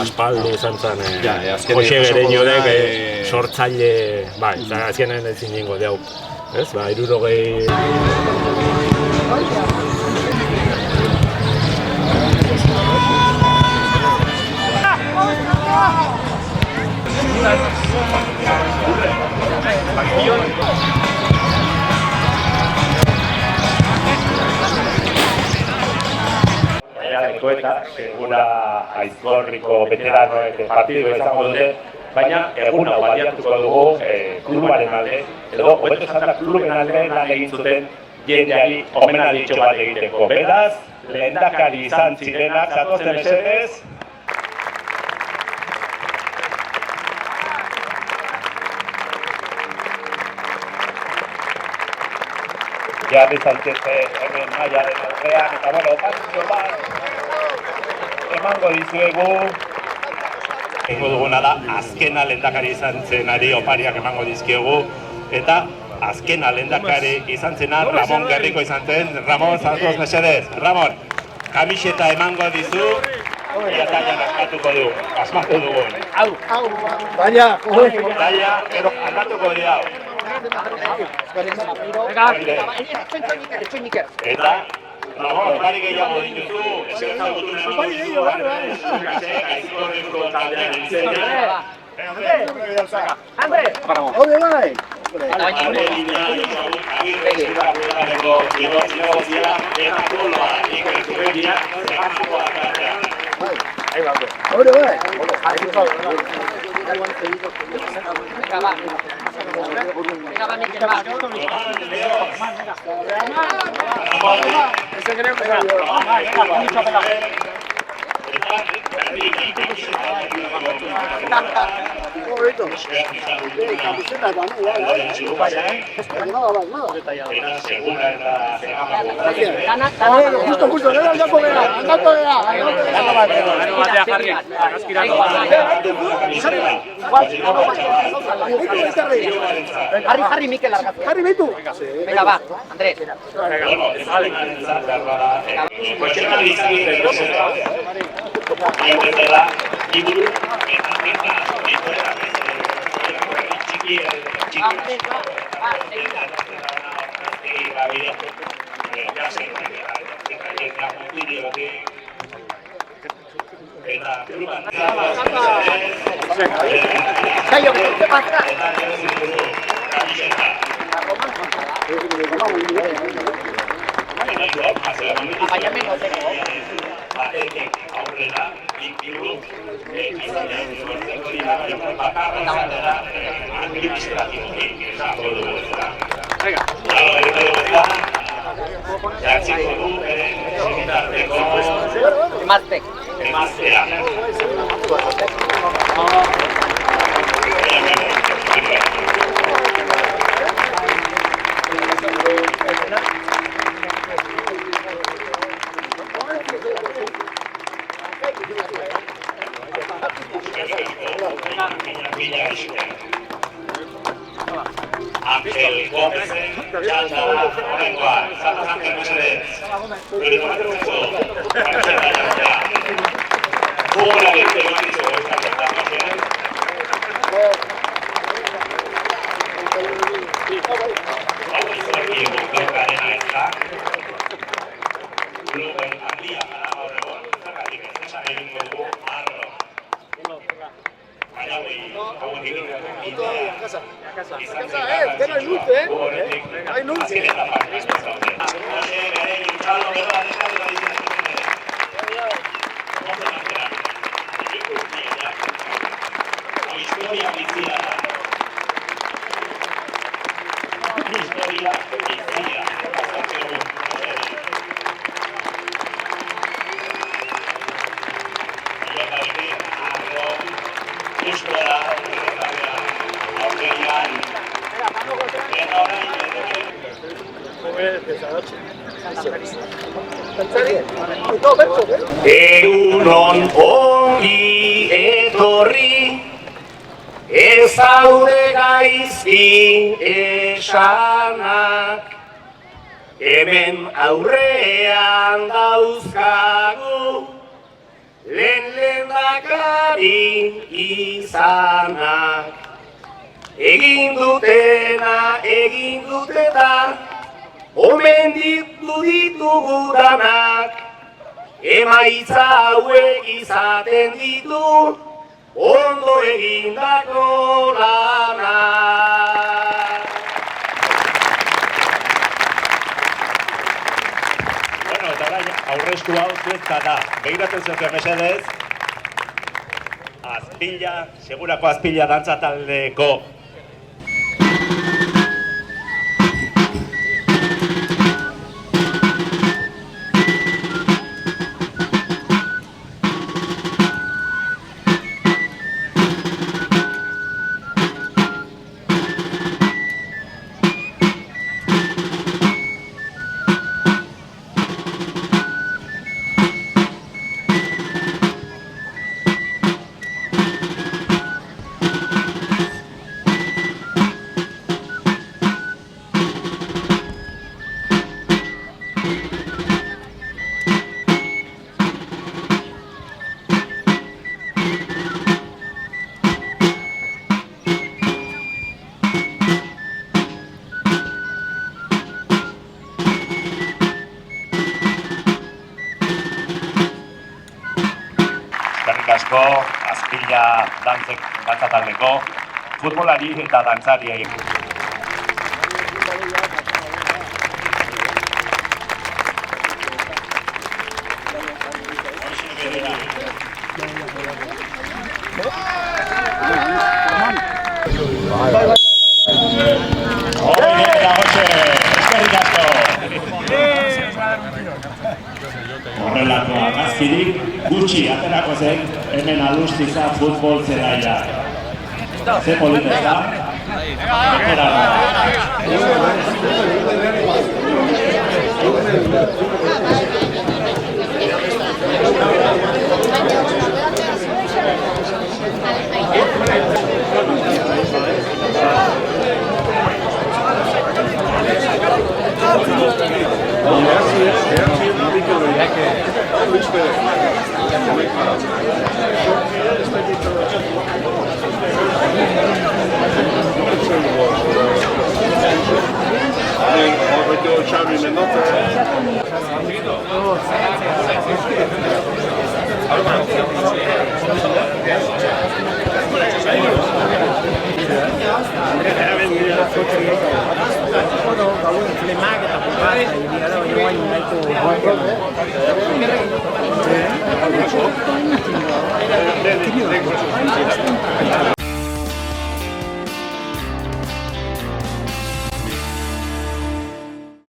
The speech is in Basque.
Aspaldi izan zen Jose Gereñorek sortzaile, bai, azkenen ezin jingo deu. Ez, ba, 60... Eta segura Aizkorriko veteranoek partidu izango dute, baina egun hau baliatuko dugu klubaren alde, edo hobeto esanda kluben alde lan egin zuten jendeari omenalditxo bat egiteko. Beraz, lehendakari izan zirenak, zatozen mesedez. Jarri zaitezte hemen maiaren aurrean, eta bueno, opazio bat emango dizuegu. Egingo duguna da, azkena lehendakari izan zenari opariak emango dizkiegu, eta azkena lehendakari izan zena Ramon Gerriko izan zen. Ramon, zatoz mesedez. Ramon, kamiseta emango dizu, eta taian asmatu dugun. Hau, baina, ero aldatuko dira. Eta, Ramon, opari gehiago dituzu, esertzen gutun emango dizu, Aizkorriko taldean izena. Andre! Hode bai! Hode bai! Jarri Mikel argatu. Jarri behitu. Venga, va, Andrés. ¿Qué pasa? Ángel Gómez, txantxara, horrengoan, zatoz Ángel mesedez. Beriko natruzko, kamiseta jantzea. Gogora bete eman dizugu esta presentación. Hau izueki guztorkarena ez da. Kluben handia gara gaur egon, zergatik ez esan egingo dugu arro. Baina hauek egiten bidea. Que no hay luz, hay luz. Egunon ongi etorri, ez daude gaizki esanak, hemen aurrean dauzkagu, lehen da lendakari izanak. Egin duteta, omen ditugu danak, emaitza hauek izaten ditu, ondo egindako lanak. Bueno, eta orain aurreztu hau zuezta da. Begiratzen zuten mesedez, Azpila, segurako Azpila dantza taldeko Azpila dantza taldeko futbolari eta dantzariei. Horrelako agazkirik gutxi aterako zen hemen Alustiza futbol zelaia. Ze polita da? Bekera da.